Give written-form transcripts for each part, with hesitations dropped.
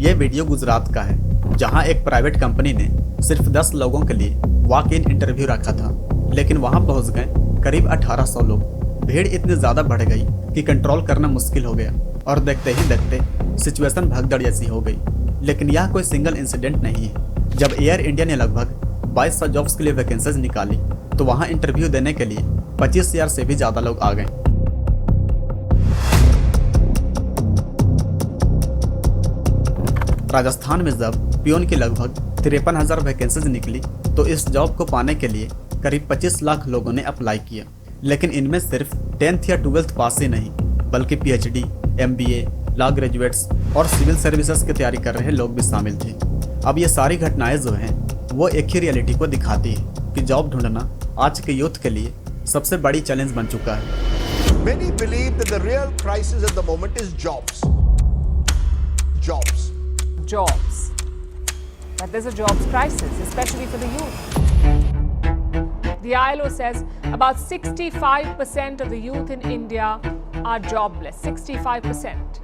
ये वीडियो गुजरात का है, जहां एक प्राइवेट कंपनी ने सिर्फ 10 लोगों के लिए वॉक इन इंटरव्यू रखा था, लेकिन वहां पहुंच गए करीब 1800 लोग। भीड़ इतनी ज्यादा बढ़ गई कि कंट्रोल करना मुश्किल हो गया और देखते ही देखते सिचुएशन भगदड़ जैसी हो गई। लेकिन यह कोई सिंगल इंसिडेंट नहीं है। जब एयर इंडिया ने लगभग 2200 जॉब्स के लिए वैकेंसीज निकाली तो वहां इंटरव्यू देने के लिए 25,000 से भी ज्यादा लोग आ गए। राजस्थान में जब पियोन की लगभग 53,000 वैकेंसीज निकली तो इस जॉब को पाने के लिए करीब 25 लाख लोगों ने अप्लाई किया। लेकिन इनमें सिर्फ 10th या 12th पास ही नहीं, बल्कि PhD, MBA, लॉ ग्रेजुएट्स और सिविल सर्विसेज की तैयारी कर रहे लोग भी शामिल थे। अब ये सारी घटनाएं जो हैं वो एक ही रियलिटी को दिखाती है कि जॉब ढूंढना आज के यूथ के लिए सबसे बड़ी चैलेंज बन चुका है। Many believe that the real crisis at the moment is jobs. Jobs. But there's a jobs crisis, especially for the youth. The ILO says about 65% of the youth in India are jobless. 65%.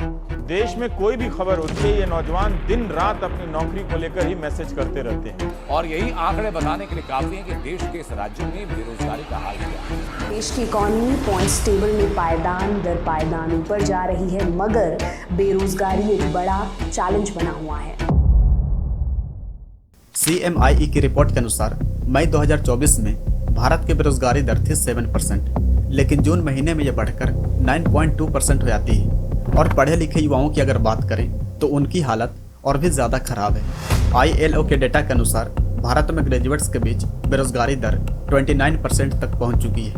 देश में कोई भी खबर होती है, ये नौजवान दिन रात अपनी नौकरी को लेकर ही मैसेज करते रहते हैं। और यही आंकड़े बताने के लिए काफी है कि देश के इस राज्य में बेरोजगारी का हाल क्या है। देश की इकॉनमी पॉइंट्स टेबल में पायदान दर पायदान ऊपर जा रही है, मगर बेरोजगारी एक बड़ा चैलेंज बना हुआ है। CMIE की रिपोर्ट के अनुसार मई 2024 में भारत की बेरोजगारी दर थी 7%, लेकिन जून महीने में यह बढ़कर 9.2% हो जाती है। और पढ़े लिखे युवाओं की अगर बात करें तो उनकी हालत और भी ज़्यादा खराब है। ILO के डेटा के अनुसार भारत में ग्रेजुएट्स के बीच बेरोजगारी दर 29% तक पहुंच चुकी है,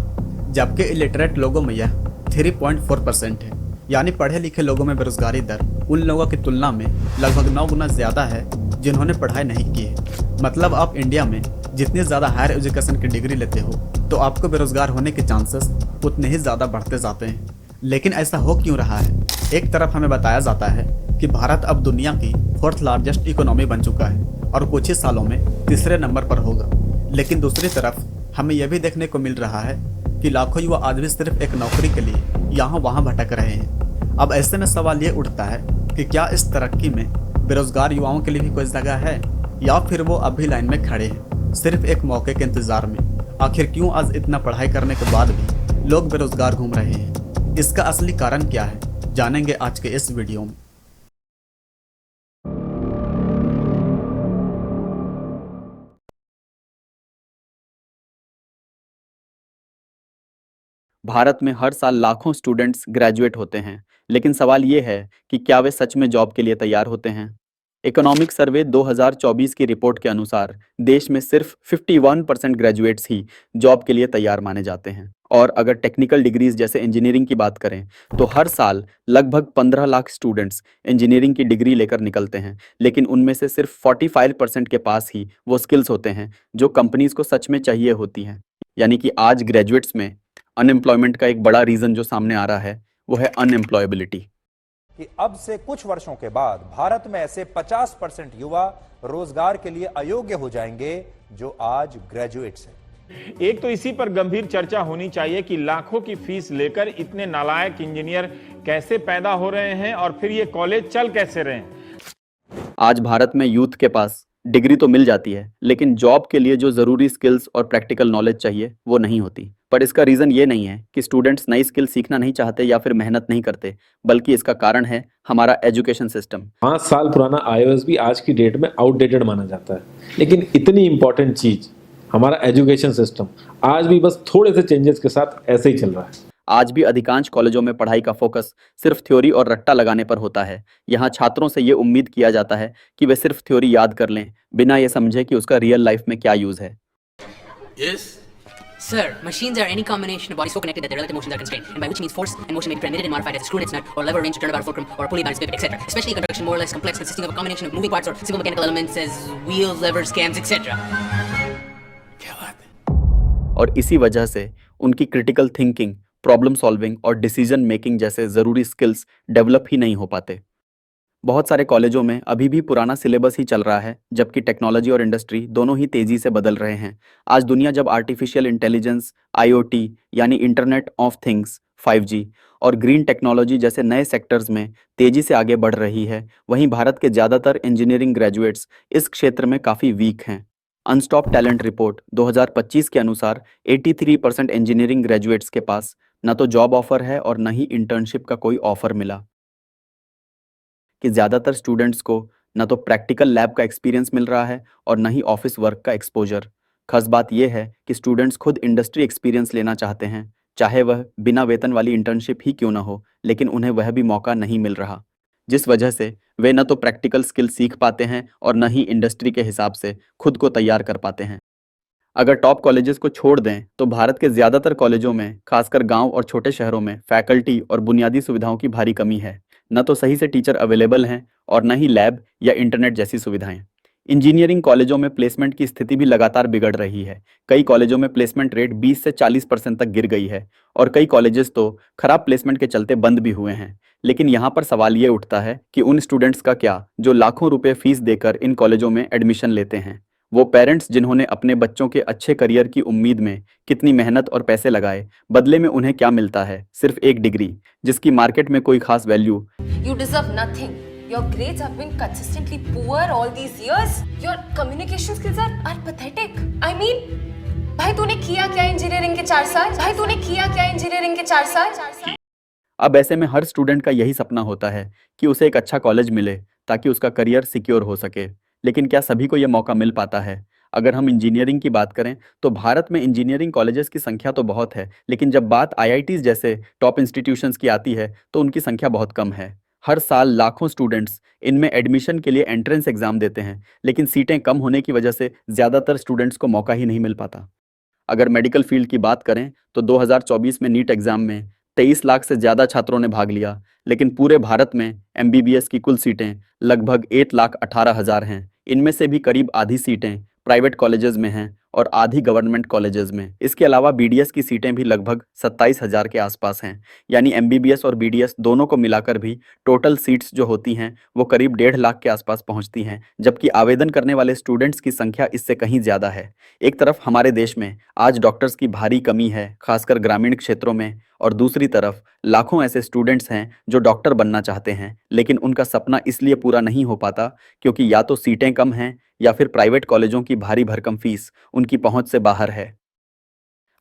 जबकि इलिटरेट लोगों में यह 3.4% है। यानी पढ़े लिखे लोगों में बेरोजगारी दर उन लोगों की तुलना में लगभग 9 गुना ज़्यादा है जिन्होंने पढ़ाई नहीं की है। मतलब आप इंडिया में जितनी ज़्यादा हायर एजुकेशन की डिग्री लेते हो तो आपको बेरोजगार होने के चांसेस उतने ही ज़्यादा बढ़ते जाते हैं। लेकिन ऐसा हो क्यों रहा है? एक तरफ हमें बताया जाता है कि भारत अब दुनिया की 4th लार्जेस्ट इकोनॉमी बन चुका है और कुछ ही सालों में तीसरे नंबर पर होगा। लेकिन दूसरी तरफ हमें यह भी देखने को मिल रहा है कि लाखों युवा आज भी सिर्फ एक नौकरी के लिए यहाँ वहाँ भटक रहे हैं। अब ऐसे में सवाल ये उठता है कि क्या इस तरक्की में बेरोजगार युवाओं के लिए भी कोई जगह है, या फिर वो अभी लाइन में खड़े हैं सिर्फ एक मौके के इंतजार में? आखिर क्यों आज इतना पढ़ाई करने के बाद भी लोग बेरोजगार घूम रहे हैं? इसका असली कारण क्या है, जानेंगे आज के इस वीडियो में। भारत में हर साल लाखों स्टूडेंट्स ग्रेजुएट होते हैं, लेकिन सवाल ये है कि क्या वे सच में जॉब के लिए तैयार होते हैं? इकोनॉमिक सर्वे 2024 की रिपोर्ट के अनुसार देश में सिर्फ 51% ग्रेजुएट्स ही जॉब के लिए तैयार माने जाते हैं। और अगर टेक्निकल डिग्रीज जैसे इंजीनियरिंग की बात करें तो हर साल लगभग 15 लाख स्टूडेंट्स इंजीनियरिंग की डिग्री लेकर निकलते हैं, लेकिन उनमें से सिर्फ 45% के पास ही वो स्किल्स होते हैं जो कंपनीज को सच में चाहिए होती हैं। यानी कि आज ग्रेजुएट्स में अनएम्प्लॉयमेंट का एक बड़ा रीज़न जो सामने आ रहा है वो है अनएम्प्लॉयबिलिटी। कि अब से कुछ वर्षों के बाद भारत में ऐसे 50% युवा रोजगार के लिए अयोग्य हो जाएंगे जो आज ग्रेजुएट्स हैं। एक तो इसी पर गंभीर चर्चा होनी चाहिए कि लाखों की फीस लेकर इतने नालायक इंजीनियर कैसे पैदा हो रहे हैं और फिर ये कॉलेज चल कैसे रहे हैं। आज भारत में यूथ के पास डिग्री तो मिल जाती है, लेकिन जॉब के लिए जो ज़रूरी स्किल्स और प्रैक्टिकल नॉलेज चाहिए वो नहीं होती। पर इसका रीज़न ये नहीं है कि स्टूडेंट्स नई स्किल सीखना नहीं चाहते या फिर मेहनत नहीं करते, बल्कि इसका कारण है हमारा एजुकेशन सिस्टम। 5 साल पुराना iOS भी आज की डेट में आउटडेटेड माना जाता है, लेकिन इतनी इंपॉर्टेंट चीज हमारा एजुकेशन सिस्टम आज भी बस थोड़े से चेंजेस के साथ ऐसे ही चल रहा है। आज भी अधिकांश कॉलेजों में पढ़ाई का फोकस सिर्फ थ्योरी और रट्टा लगाने पर होता है। यहाँ छात्रों से ये उम्मीद किया जाता है कि वे सिर्फ थ्योरी याद कर लें, बिना ये समझे कि उसका रियल लाइफ में क्या यूज है। Yes? Sir, machines are any combination of bodies so connected that their relative motions are constrained, and by which means force and motion may be transmitted and modified as a screw in its nut, or lever arranged to turn about a fulcrum, or a pulley bound pivot, etc. Especially construction more or less complex, consisting of a combination of moving parts or simple mechanical elements as wheels, levers, cams, etc. और इसी वजह से उनकी critical thinking, problem solving और decision making जैसे ज़रूरी skills develop ही नहीं हो पाते। बहुत सारे कॉलेजों में अभी भी पुराना सिलेबस ही चल रहा है, जबकि टेक्नोलॉजी और इंडस्ट्री दोनों ही तेज़ी से बदल रहे हैं। आज दुनिया जब आर्टिफिशियल इंटेलिजेंस, IoT यानी इंटरनेट ऑफ थिंग्स, 5G और ग्रीन टेक्नोलॉजी जैसे नए सेक्टर्स में तेजी से आगे बढ़ रही है, वहीं भारत के ज़्यादातर इंजीनियरिंग ग्रेजुएट्स इस क्षेत्र में काफ़ी वीक हैं। अनस्टॉप टैलेंट रिपोर्ट 2025 के अनुसार 83% इंजीनियरिंग ग्रेजुएट्स के पास न तो जॉब ऑफर है और न ही इंटर्नशिप का कोई ऑफर मिला। कि ज़्यादातर स्टूडेंट्स को न तो प्रैक्टिकल लैब का एक्सपीरियंस मिल रहा है और न ही ऑफिस वर्क का एक्सपोजर। खास बात यह है कि स्टूडेंट्स खुद इंडस्ट्री एक्सपीरियंस लेना चाहते हैं, चाहे वह बिना वेतन वाली इंटर्नशिप ही क्यों ना हो, लेकिन उन्हें वह भी मौका नहीं मिल रहा, जिस वजह से वे न तो प्रैक्टिकल स्किल सीख पाते हैं और न ही इंडस्ट्री के हिसाब से खुद को तैयार कर पाते हैं। अगर टॉप कॉलेजेस को छोड़ दें तो भारत के ज़्यादातर कॉलेजों में, खासकर गांव और छोटे शहरों में, फैकल्टी और बुनियादी सुविधाओं की भारी कमी है। न तो सही से टीचर अवेलेबल हैं और न ही लैब या इंटरनेट जैसी सुविधाएं। इंजीनियरिंग कॉलेजों में प्लेसमेंट की स्थिति भी लगातार बिगड़ रही है। कई कॉलेजों में प्लेसमेंट रेट 20 से 40% तक गिर गई है और कई कॉलेजेस तो खराब प्लेसमेंट के चलते बंद भी हुए हैं। लेकिन यहाँ पर सवाल ये उठता है कि उन स्टूडेंट्स का क्या जो लाखों रुपए फीस देकर इन कॉलेजों में एडमिशन लेते हैं। वो पेरेंट्स जिन्होंने अपने बच्चों के अच्छे करियर की उम्मीद में कितनी मेहनत और पैसे लगाए, बदले में उन्हें क्या मिलता है? सिर्फ एक डिग्री जिसकी मार्केट में कोई खास value. You deserve nothing. Your grades have been consistently poor all these years. Your communication skills are pathetic. I mean, भाई तूने किया क्या इंजीनियरिंग के 4 साल? भाई तूने किया क्या इंजीनियरिंग के 4 साल? अब ऐसे में हर स्टूडेंट का यही सपना होता है कि उसे एक अच्छा कॉलेज मिले ताकि उसका करियर सिक्योर हो सके। लेकिन क्या सभी को यह मौका मिल पाता है? अगर हम इंजीनियरिंग की बात करें तो भारत में इंजीनियरिंग कॉलेजेस की संख्या तो बहुत है, लेकिन जब बात IITs जैसे टॉप इंस्टीट्यूशंस की आती है तो उनकी संख्या बहुत कम है। हर साल लाखों स्टूडेंट्स इनमें एडमिशन के लिए एंट्रेंस एग्जाम देते हैं, लेकिन सीटें कम होने की वजह से ज़्यादातर स्टूडेंट्स को मौका ही नहीं मिल पाता। अगर मेडिकल फील्ड की बात करें तो 2024 में नीट एग्जाम में 23 लाख से ज़्यादा छात्रों ने भाग लिया, लेकिन पूरे भारत में MBBS की कुल सीटें लगभग 1,18,000 हैं। इनमें से भी करीब आधी सीटें प्राइवेट कॉलेजेस में हैं और आधी गवर्नमेंट कॉलेजेस में। इसके अलावा BDS की सीटें भी लगभग 27,000 के आसपास हैं। यानी MBBS और BDS दोनों को मिलाकर भी टोटल सीट्स जो होती हैं वो करीब 1.5 लाख के आसपास पहुंचती हैं, जबकि आवेदन करने वाले स्टूडेंट्स की संख्या इससे कहीं ज़्यादा है। एक तरफ हमारे देश में आज डॉक्टर्स की भारी कमी है, खासकर ग्रामीण क्षेत्रों में, और दूसरी तरफ लाखों ऐसे स्टूडेंट्स हैं जो डॉक्टर बनना चाहते हैं, लेकिन उनका सपना इसलिए पूरा नहीं हो पाता क्योंकि या तो सीटें कम हैं या फिर प्राइवेट कॉलेजों की भारी भरकम फीस उनकी पहुंच से बाहर है।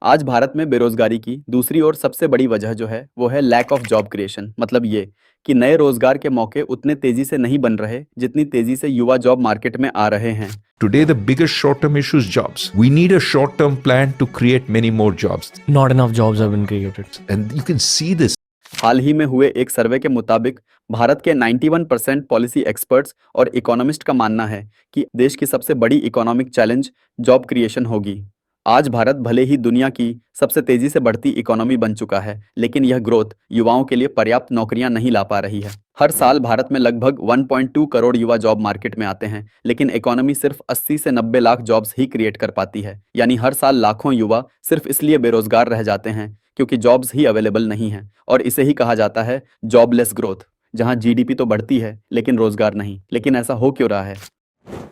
आज भारत में बेरोजगारी की दूसरी और सबसे बड़ी वजह जो है वो है लैक ऑफ जॉब क्रिएशन। मतलब ये कि नए रोजगार के मौके उतने तेजी से नहीं बन रहे जितनी तेजी से युवा जॉब मार्केट में आ रहे हैं। Today, the biggest short-term issue is jobs. We need a short-term plan to create many more jobs. Not enough jobs have been created. And you can see this. हाल ही में हुए एक सर्वे के मुताबिक भारत के 91% पॉलिसी एक्सपर्ट्स और इकोनॉमिस्ट का मानना है कि देश की सबसे बड़ी इकोनॉमिक चैलेंज जॉब क्रिएशन होगी। आज भारत भले ही दुनिया की सबसे तेजी से बढ़ती इकोनॉमी बन चुका है, लेकिन यह ग्रोथ युवाओं के लिए पर्याप्त नौकरियां नहीं ला पा रही है। हर साल भारत में लगभग 1.2 करोड़ युवा जॉब मार्केट में आते हैं, लेकिन इकोनॉमी सिर्फ 80 से 90 लाख जॉब्स ही क्रिएट कर पाती है। यानी हर साल लाखों युवा सिर्फ इसलिए बेरोजगार रह जाते हैं क्योंकि जॉब्स ही अवेलेबल नहीं हैं, और इसे ही कहा जाता है जॉबलेस ग्रोथ, जहां GDP तो बढ़ती है लेकिन रोजगार नहीं। लेकिन ऐसा हो क्यों रहा है?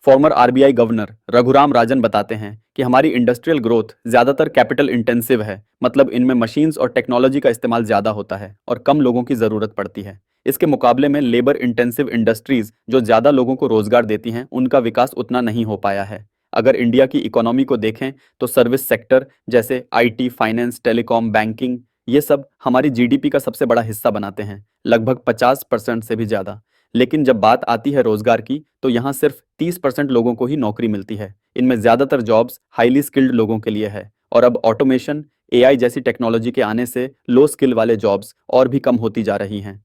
Farmer RBI governor Raghuram Rajan बताते हैं कि हमारी इंडस्ट्रियल ग्रोथ ज़्यादातर कैपिटल इंटेंसिव है, मतलब इनमें मशीन्स और टेक्नोलॉजी का इस्तेमाल ज़्यादा होता है और कम लोगों की ज़रूरत पड़ती है। इसके मुकाबले में लेबर इंटेंसिव इंडस्ट्रीज़ जो ज़्यादा लोगों को रोज़गार देती हैं, उनका विकास उतना नहीं हो पाया है। अगर इंडिया की इकोनॉमी को देखें तो सर्विस सेक्टर जैसे IT, फाइनेंस, टेलीकॉम, बैंकिंग, ये सब हमारी GDP का सबसे बड़ा हिस्सा बनाते हैं, लगभग 50% से भी ज़्यादा। लेकिन जब बात आती है रोजगार की तो यहाँ सिर्फ 30% लोगों को ही नौकरी मिलती है। इनमें ज़्यादातर जॉब्स हाईली स्किल्ड लोगों के लिए है, और अब ऑटोमेशन, AI जैसी टेक्नोलॉजी के आने से लो स्किल वाले जॉब्स और भी कम होती जा रही हैं।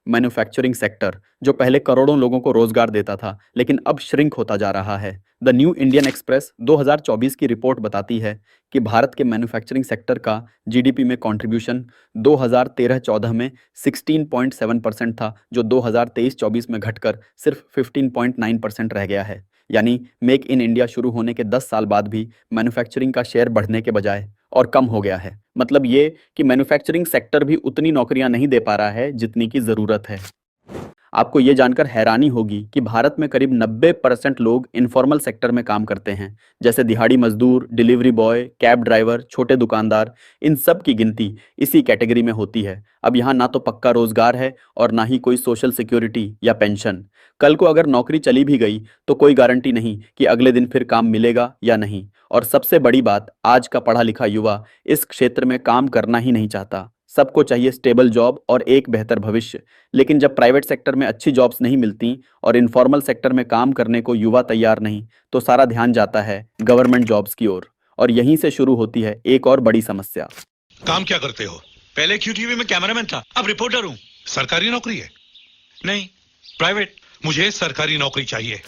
मैन्युफैक्चरिंग सेक्टर जो पहले करोड़ों लोगों को रोजगार देता था, लेकिन अब श्रिंक होता जा रहा है। द न्यू इंडियन एक्सप्रेस 2024 की रिपोर्ट बताती है कि भारत के मैन्युफैक्चरिंग सेक्टर का GDP में कंट्रीब्यूशन 2013-14 में 16.7% था, जो 2023-24 में घटकर सिर्फ 15.9% रह गया है। यानी मेक इन इंडिया शुरू होने के 10 साल बाद भी मैन्युफैक्चरिंग का शेयर बढ़ने के बजाय और कम हो गया है। मतलब ये कि मैन्युफैक्चरिंग सेक्टर भी उतनी नौकरियां नहीं दे पा रहा है जितनी की ज़रूरत है। आपको ये जानकर हैरानी होगी कि भारत में करीब 90% लोग इनफॉर्मल सेक्टर में काम करते हैं, जैसे दिहाड़ी मजदूर, डिलीवरी बॉय, कैब ड्राइवर, छोटे दुकानदार। इन सब की गिनती इसी कैटेगरी में होती है। अब यहाँ ना तो पक्का रोजगार है और ना ही कोई सोशल सिक्योरिटी या पेंशन। कल को अगर नौकरी चली भी गई तो कोई गारंटी नहीं कि अगले दिन फिर काम मिलेगा या नहीं। और सबसे बड़ी बात, आज का पढ़ा लिखा युवा इस क्षेत्र में काम करना ही नहीं चाहता। सबको चाहिए स्टेबल जॉब और एक बेहतर भविष्य। लेकिन जब प्राइवेट सेक्टर में अच्छी जॉब्स नहीं मिलती और इनफॉर्मल सेक्टर में काम करने को युवा तैयार नहीं, तो सारा ध्यान जाता है गवर्नमेंट जॉब्स की ओर। और यहीं से शुरू होती है एक और बड़ी समस्या। काम क्या करते हो? पहले QTV में कैमरामैन था, अब रिपोर्टर हूँ। सरकारी नौकरी है? नहीं, प्राइवेट। मुझे सरकारी नौकरी चाहिए।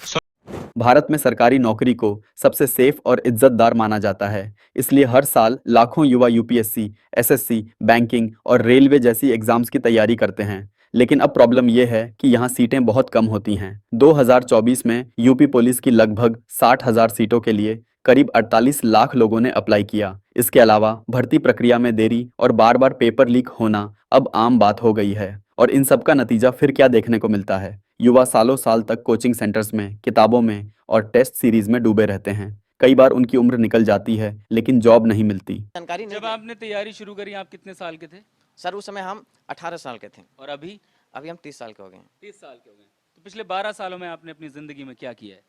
भारत में सरकारी नौकरी को सबसे सेफ और इज्जतदार माना जाता है, इसलिए हर साल लाखों युवा UPSC, SSC, बैंकिंग और रेलवे जैसी एग्जाम्स की तैयारी करते हैं। लेकिन अब प्रॉब्लम यह है कि यहाँ सीटें बहुत कम होती हैं। 2024 में यूपी पुलिस की लगभग 60,000 सीटों के लिए करीब 48 लाख लोगों ने अप्लाई किया। इसके अलावा भर्ती प्रक्रिया में देरी और बार बार पेपर लीक होना अब आम बात हो गई है। और इन सब का नतीजा फिर क्या देखने को मिलता है? युवा सालों साल तक कोचिंग सेंटर्स में, किताबों में और टेस्ट सीरीज में डूबे रहते हैं। कई बार उनकी उम्र निकल जाती है लेकिन जॉब नहीं मिलती। जानकारी जब आपने तैयारी शुरू करी आप कितने साल के थे? सर उस समय हम 18 साल के थे। और अभी? अभी हम 30 साल के हो गए हैं। 30 साल के हो गए। तो पिछले 12 सालों में आपने अपनी जिंदगी में क्या किया है?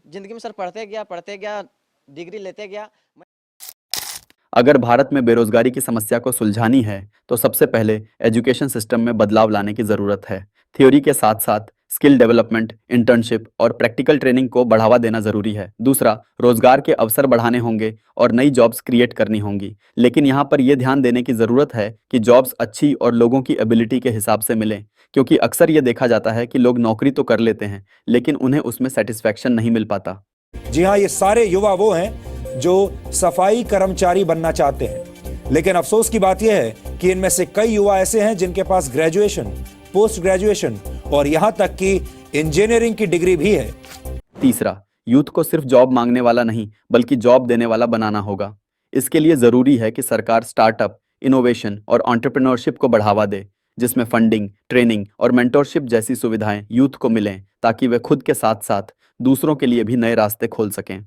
जिंदगी में सर पढ़ते गया, डिग्री लेते गया। अगर भारत में बेरोजगारी की समस्या को सुलझानी है तो सबसे पहले एजुकेशन सिस्टम में बदलाव लाने की ज़रूरत है। थ्योरी के साथ साथ स्किल डेवलपमेंट, इंटर्नशिप और प्रैक्टिकल ट्रेनिंग को बढ़ावा देना ज़रूरी है। दूसरा, रोजगार के अवसर बढ़ाने होंगे और नई जॉब्स क्रिएट करनी होंगी। लेकिन यहाँ पर यह ध्यान देने की ज़रूरत है कि जॉब्स अच्छी और लोगों की एबिलिटी के हिसाब से मिलें, क्योंकि अक्सर ये देखा जाता है कि लोग नौकरी तो कर लेते हैं लेकिन उन्हें उसमें सेटिस्फैक्शन नहीं मिल पाता। जी हाँ, ये सारे युवा वो हैं जो सफाई कर्मचारी बनना चाहते हैं। लेकिन अफसोस की बात यह है कि इनमें से कई युवा ऐसे हैं जिनके पास ग्रेजुएशन, पोस्ट ग्रेजुएशन और यहां तक कि इंजीनियरिंग की डिग्री भी है। तीसरा, यूथ को सिर्फ जॉब मांगने वाला नहीं बल्कि जॉब देने वाला बनाना होगा। इसके लिए जरूरी है कि सरकार स्टार्टअप, इनोवेशन और एंटरप्रेन्योरशिप को बढ़ावा दे, जिसमें फंडिंग, ट्रेनिंग और मेंटरशिप जैसी सुविधाएं यूथ को मिलें ताकि वे खुद के साथ साथ दूसरों के लिए भी नए रास्ते खोल सकें।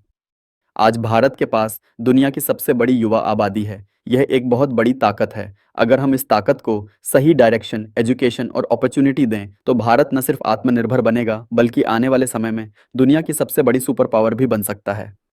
आज भारत के पास दुनिया की सबसे बड़ी युवा आबादी है। यह एक बहुत बड़ी ताकत है। अगर हम इस ताकत को सही डायरेक्शन, एजुकेशन और अपॉर्चुनिटी दें तो भारत न सिर्फ आत्मनिर्भर बनेगा बल्कि आने वाले समय में दुनिया की सबसे बड़ी सुपर पावर भी बन सकता है।